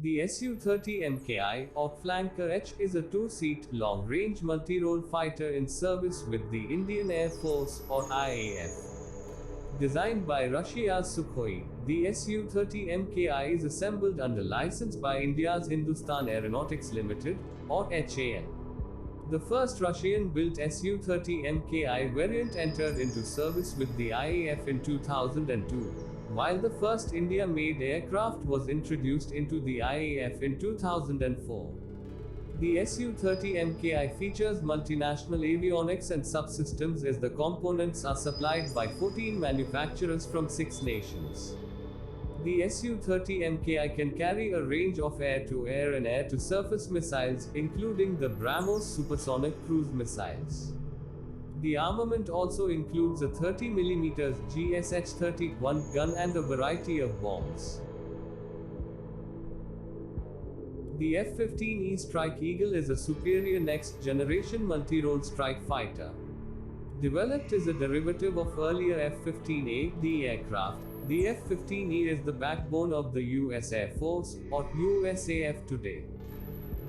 The Su-30 MKI, or Flanker H, is a two-seat, long-range multi-role fighter in service with the Indian Air Force, or IAF. Designed by Russia's Sukhoi, the Su-30 MKI is assembled under license by India's Hindustan Aeronautics Limited, or HAL. The first Russian-built Su-30 MKI variant entered into service with the IAF in 2002, while the first India-made aircraft was introduced into the IAF in 2004. The Su-30 MKI features multinational avionics and subsystems as the components are supplied by 14 manufacturers from 6 nations. The Su-30 MKI can carry a range of air-to-air and air-to-surface missiles, including the BrahMos supersonic cruise missiles. The armament also includes a 30mm GSH-31 gun and a variety of bombs. The F-15E Strike Eagle is a superior next-generation multi-role strike fighter. Developed as a derivative of earlier F-15A/D aircraft, the F-15E is the backbone of the US Air Force, or USAF today.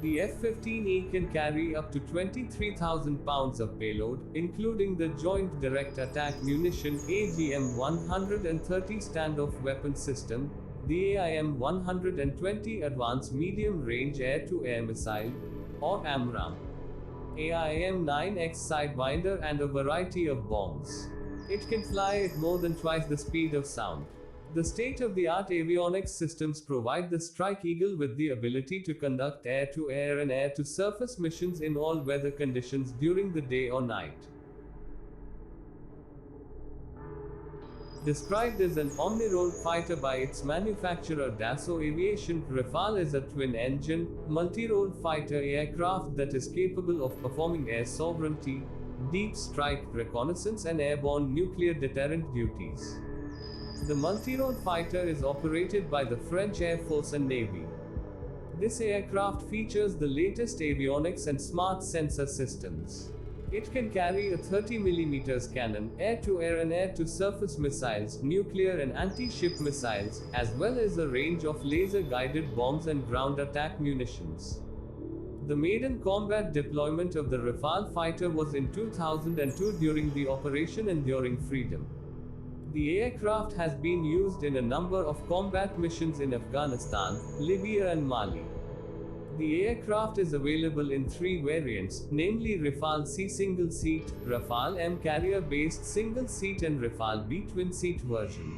The F-15E can carry up to 23,000 pounds of payload, including the Joint Direct Attack Munition AGM-130 standoff weapon system, the AIM-120 Advanced Medium Range Air-to-Air Missile, or AMRAAM, AIM-9X Sidewinder, and a variety of bombs. It can fly at more than twice the speed of sound. The state-of-the-art avionics systems provide the Strike Eagle with the ability to conduct air-to-air and air-to-surface missions in all weather conditions during the day or night. Described as an omni-role fighter by its manufacturer Dassault Aviation, Rafale is a twin-engine, multi-role fighter aircraft that is capable of performing air sovereignty, deep strike, reconnaissance, and airborne nuclear deterrent duties. The multi-role fighter is operated by the French Air Force and Navy. This aircraft features the latest avionics and smart sensor systems. It can carry a 30mm cannon, air-to-air and air-to-surface missiles, nuclear and anti-ship missiles, as well as a range of laser-guided bombs and ground attack munitions. The maiden combat deployment of the Rafale fighter was in 2002 during the Operation Enduring Freedom. The aircraft has been used in a number of combat missions in Afghanistan, Libya and Mali. The aircraft is available in 3 variants, namely Rafale C single-seat, Rafale M carrier-based single-seat and Rafale B twin-seat version.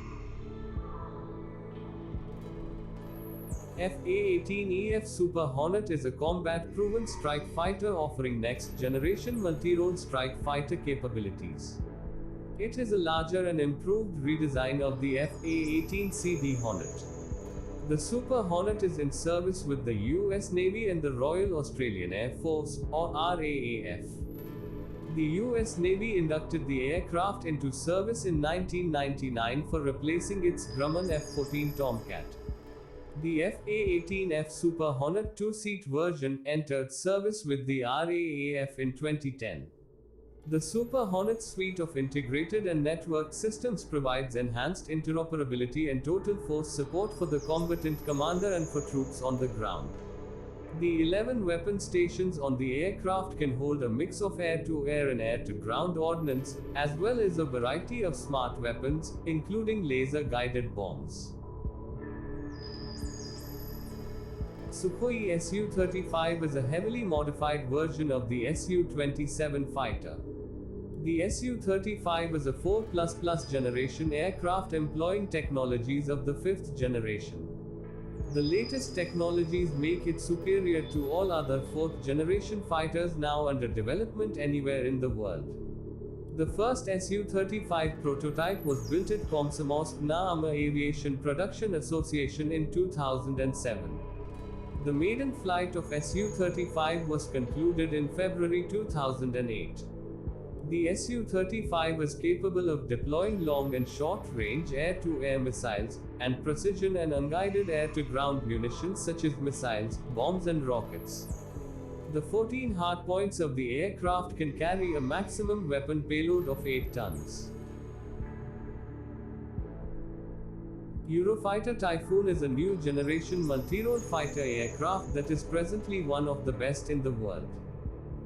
FA-18EF Super Hornet is a combat-proven strike fighter offering next-generation multi-role strike fighter capabilities. It is a larger and improved redesign of the FA-18CD Hornet. The Super Hornet is in service with the US Navy and the Royal Australian Air Force, or RAAF. The US Navy inducted the aircraft into service in 1999 for replacing its Grumman F-14 Tomcat. The FA-18F Super Hornet two-seat version entered service with the RAAF in 2010. The Super Hornet suite of integrated and networked systems provides enhanced interoperability and total force support for the combatant commander and for troops on the ground. The 11 weapon stations on the aircraft can hold a mix of air-to-air and air-to-ground ordnance, as well as a variety of smart weapons, including laser-guided bombs. Sukhoi Su-35 is a heavily modified version of the Su-27 fighter. The Su-35 is a 4++ generation aircraft employing technologies of the 5th generation. The latest technologies make it superior to all other 4th generation fighters now under development anywhere in the world. The first Su-35 prototype was built at Komsomolsk na Amur Aviation Production Association in 2007. The maiden flight of Su-35 was concluded in February 2008. The Su-35 is capable of deploying long and short-range air-to-air missiles, and precision and unguided air-to-ground munitions such as missiles, bombs and rockets. The 14 hardpoints of the aircraft can carry a maximum weapon payload of 8 tons. Eurofighter Typhoon is a new generation multi-role fighter aircraft that is presently one of the best in the world.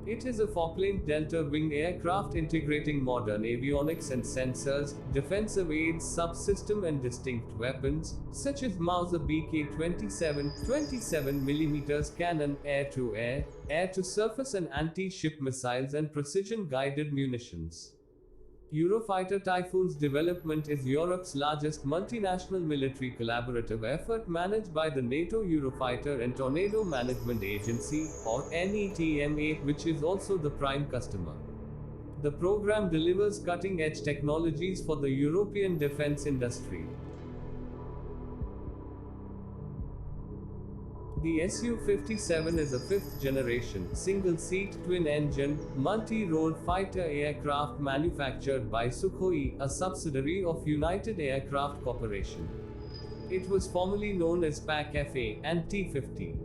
It is a four-plane delta-wing aircraft integrating modern avionics and sensors, defensive aids, subsystem and distinct weapons, such as Mauser BK-27, 27mm cannon, air-to-air, air-to-surface and anti-ship missiles and precision-guided munitions. Eurofighter Typhoon's development is Europe's largest multinational military collaborative effort managed by the NATO Eurofighter and Tornado Management Agency, or NETMA, which is also the prime customer. The program delivers cutting-edge technologies for the European defense industry. The Su-57 is a fifth-generation, single-seat, twin-engine, multi-role fighter aircraft manufactured by Sukhoi, a subsidiary of United Aircraft Corporation. It was formerly known as PAK-FA and T-50.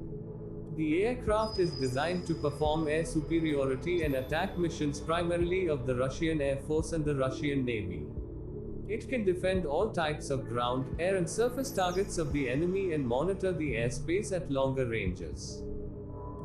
The aircraft is designed to perform air superiority and attack missions primarily of the Russian Air Force and the Russian Navy. It can defend all types of ground, air and surface targets of the enemy and monitor the airspace at longer ranges.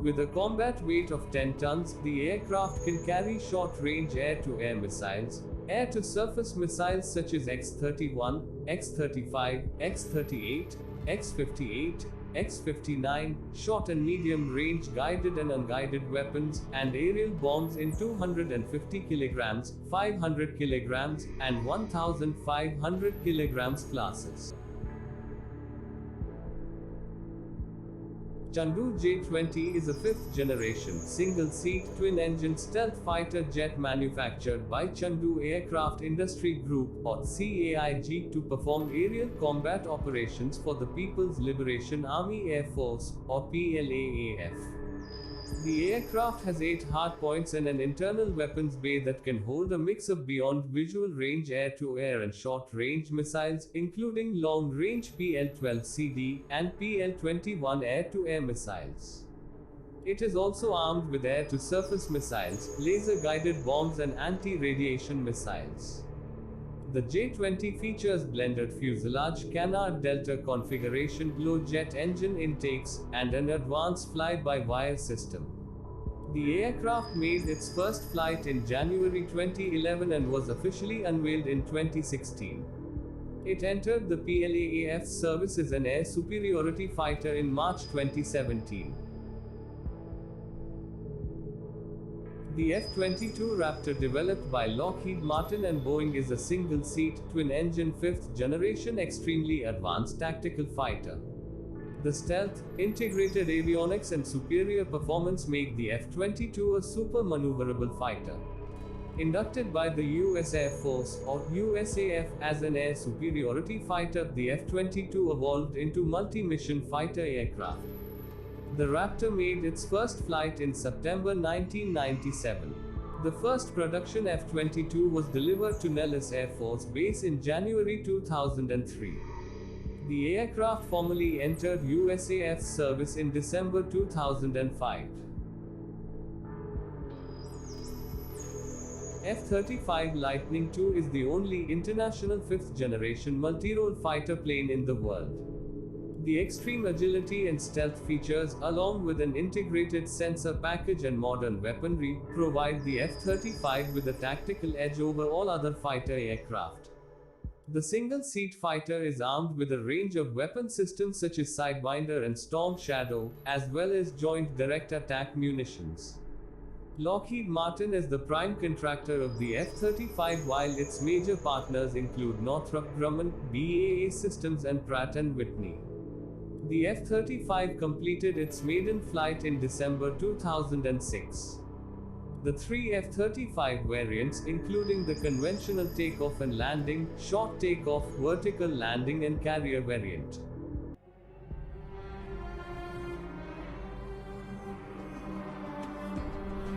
With a combat weight of 10 tons, the aircraft can carry short-range air-to-air missiles, air-to-surface missiles such as X-31, X-35, X-38, X-58, X-59, short and medium-range guided and unguided weapons, and aerial bombs in 250 kg, 500 kg, and 1,500 kg classes. Chandu J-20 is a fifth-generation, single-seat, twin-engine stealth fighter jet manufactured by Chandu Aircraft Industry Group, or CAIG, to perform aerial combat operations for the People's Liberation Army Air Force, or PLAAF. The aircraft has 8 hardpoints and an internal weapons bay that can hold a mix of beyond visual range air-to-air and short-range missiles, including long-range PL-12CD and PL-21 air-to-air missiles. It is also armed with air-to-surface missiles, laser-guided bombs and anti-radiation missiles. The J-20 features blended fuselage, canard delta configuration, glow-jet engine intakes, and an advanced fly-by-wire system. The aircraft made its first flight in January 2011 and was officially unveiled in 2016. It entered the PLAAF service as an air superiority fighter in March 2017. The F-22 Raptor, developed by Lockheed Martin and Boeing, is a single-seat, twin-engine, fifth-generation extremely advanced tactical fighter. The stealth, integrated avionics and superior performance make the F-22 a super maneuverable fighter. Inducted by the US Air Force, or USAF, as an air superiority fighter, the F-22 evolved into multi-mission fighter aircraft. The Raptor made its first flight in September 1997. The first production F-22 was delivered to Nellis Air Force Base in January 2003. The aircraft formally entered USAF service in December 2005. F-35 Lightning II is the only international fifth-generation multi-role fighter plane in the world. The extreme agility and stealth features, along with an integrated sensor package and modern weaponry, provide the F-35 with a tactical edge over all other fighter aircraft. The single-seat fighter is armed with a range of weapon systems such as Sidewinder and Storm Shadow, as well as Joint Direct Attack munitions. Lockheed Martin is the prime contractor of the F-35, while its major partners include Northrop Grumman, BAE Systems and Pratt & Whitney. The F-35 completed its maiden flight in December 2006. The 3 F-35 variants, including the conventional takeoff and landing, short takeoff, vertical landing and carrier variant,